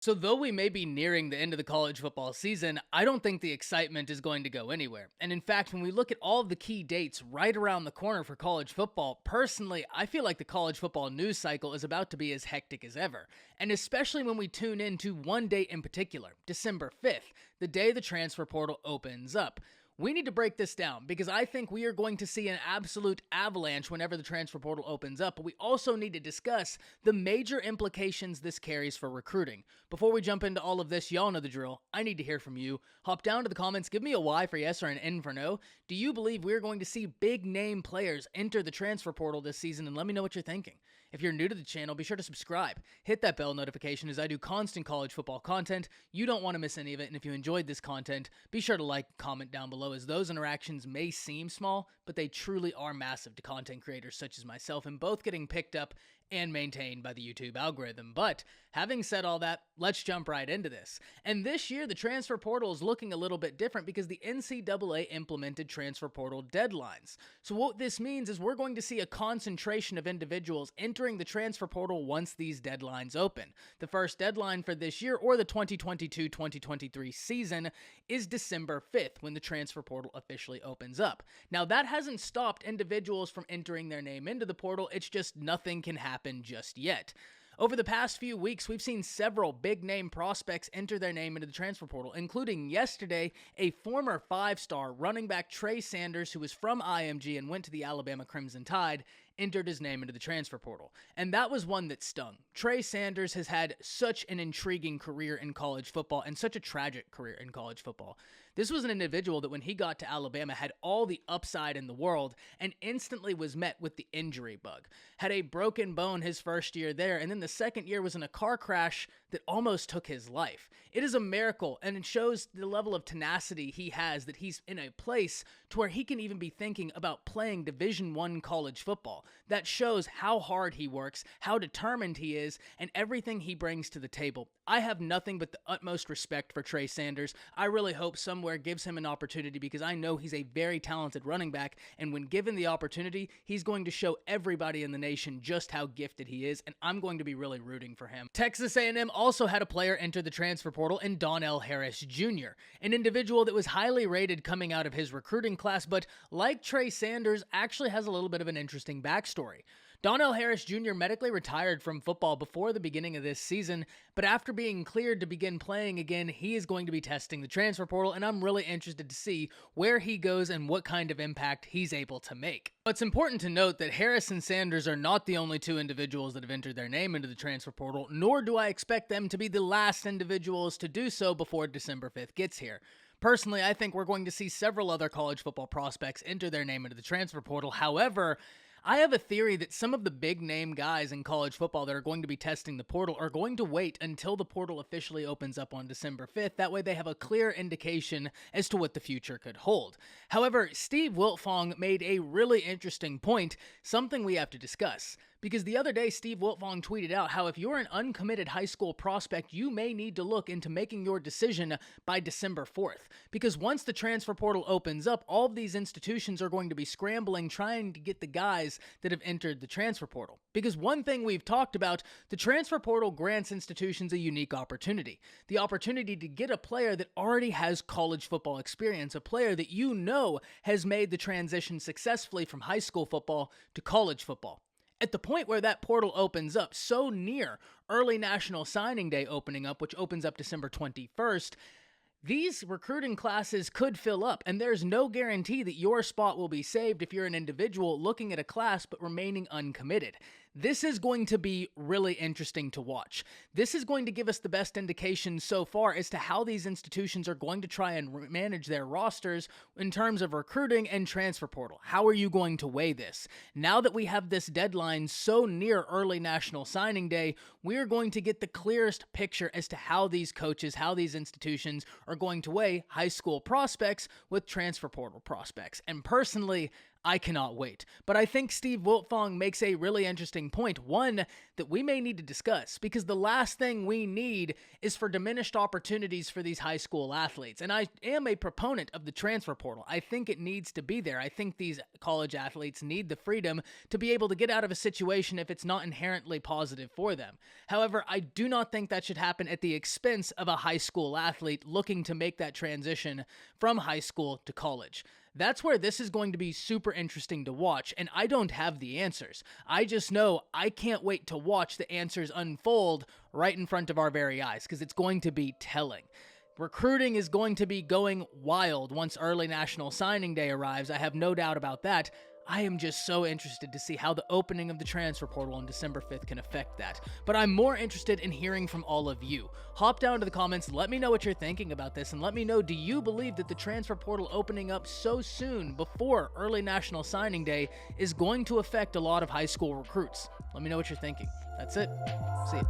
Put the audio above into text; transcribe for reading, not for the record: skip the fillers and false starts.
So, though we may be nearing the end of the college football season, I don't think the excitement is going to go anywhere. And in fact, when we look at all of the key dates right around the corner for college football, personally, I feel like the college football news cycle is about to be as hectic as ever. And especially when we tune in to one date in particular, December 5th, the day the transfer portal opens up. We need to break this down because I think we are going to see an absolute avalanche whenever the transfer portal opens up, but we also need to discuss the major implications this carries for recruiting. Before we jump into all of this, y'all know the drill. I need to hear from you. Hop down to the comments, give me a Y for yes or an N for no. Do you believe we're going to see big name players enter the transfer portal this season? And let me know what you're thinking. If you're new to the channel, be sure to subscribe. Hit that bell notification as I do constant college football content. You don't want to miss any of it, and if you enjoyed this content, be sure to like, comment down below, as those interactions may seem small, but they truly are massive to content creators such as myself, and both getting picked up and maintained by the YouTube algorithm. But having said all that, let's jump right into this. And this year, the transfer portal is looking a little bit different because the NCAA implemented transfer portal deadlines. So what this means is we're going to see a concentration of individuals entering the transfer portal once these deadlines open. The first deadline for this year, or the 2022-2023 season, is December 5th, when the transfer portal officially opens up. Now, that hasn't stopped individuals from entering their name into the portal. It's just nothing can happen just yet. Over the past few weeks, we've seen several big-name prospects enter their name into the transfer portal, including yesterday a former 5-star running back Trey Sanders, who was from IMG and went to the Alabama Crimson Tide, entered his name into the transfer portal. And that was one that stung. Trey Sanders has had such an intriguing career in college football and such a tragic career in college football. This was an individual that when he got to Alabama had all the upside in the world and instantly was met with the injury bug. Had a broken bone his first year there, and then the second year was in a car crash that almost took his life. It is a miracle, and it shows the level of tenacity he has, that he's in a place to where he can even be thinking about playing Division I college football. That shows how hard he works, how determined he is, and everything he brings to the table. I have nothing but the utmost respect for Trey Sanders. I really hope somewhere gives him an opportunity because I know he's a very talented running back, and when given the opportunity, he's going to show everybody in the nation just how gifted he is, and I'm going to be really rooting for him. Texas A&M also had a player enter the transfer portal in Donnell Harris Jr., an individual that was highly rated coming out of his recruiting class, but like Trey Sanders, actually has a little bit of an interesting backstory. Donnell Harris Jr. medically retired from football before the beginning of this season, but after being cleared to begin playing again, he is going to be testing the transfer portal, and I'm really interested to see where he goes and what kind of impact he's able to make. It's important to note that Harris and Sanders are not the only two individuals that have entered their name into the transfer portal, nor do I expect them to be the last individuals to do so before December 5th gets here. Personally, I think we're going to see several other college football prospects enter their name into the transfer portal. However, I have a theory that some of the big name guys in college football that are going to be testing the portal are going to wait until the portal officially opens up on December 5th. That way they have a clear indication as to what the future could hold. However, Steve Wiltfong made a really interesting point, something we have to discuss. Because the other day, Steve Wiltfong tweeted out how if you're an uncommitted high school prospect, you may need to look into making your decision by December 4th. Because once the transfer portal opens up, all of these institutions are going to be scrambling, trying to get the guys that have entered the transfer portal. Because one thing we've talked about, the transfer portal grants institutions a unique opportunity. The opportunity to get a player that already has college football experience, a player that you know has made the transition successfully from high school football to college football. At the point where that portal opens up, so near early National Signing Day opening up, which opens up December 21st, these recruiting classes could fill up, and there's no guarantee that your spot will be saved if you're an individual looking at a class but remaining uncommitted. This is going to be really interesting to watch. This is going to give us the best indication so far as to how these institutions are going to try and manage their rosters in terms of recruiting and transfer portal. How are you going to weigh this? Now that we have this deadline so near early National Signing Day, we're going to get the clearest picture as to how these coaches, how these institutions are going to weigh high school prospects with transfer portal prospects. And personally, I cannot wait. But I think Steve Wiltfong makes a really interesting point, one that we may need to discuss, because the last thing we need is for diminished opportunities for these high school athletes. And I am a proponent of the transfer portal. I think it needs to be there. I think these college athletes need the freedom to be able to get out of a situation if it's not inherently positive for them. However, I do not think that should happen at the expense of a high school athlete looking to make that transition from high school to college. That's where this is going to be super interesting to watch, and I don't have the answers. I just know I can't wait to watch the answers unfold right in front of our very eyes, because it's going to be telling. Recruiting is going to be going wild once early National Signing Day arrives. I have no doubt about that. I am just so interested to see how the opening of the transfer portal on December 5th can affect that. But I'm more interested in hearing from all of you. Hop down to the comments, let me know what you're thinking about this, and let me know, do you believe that the transfer portal opening up so soon before early National Signing Day is going to affect a lot of high school recruits? Let me know what you're thinking. That's it. See ya.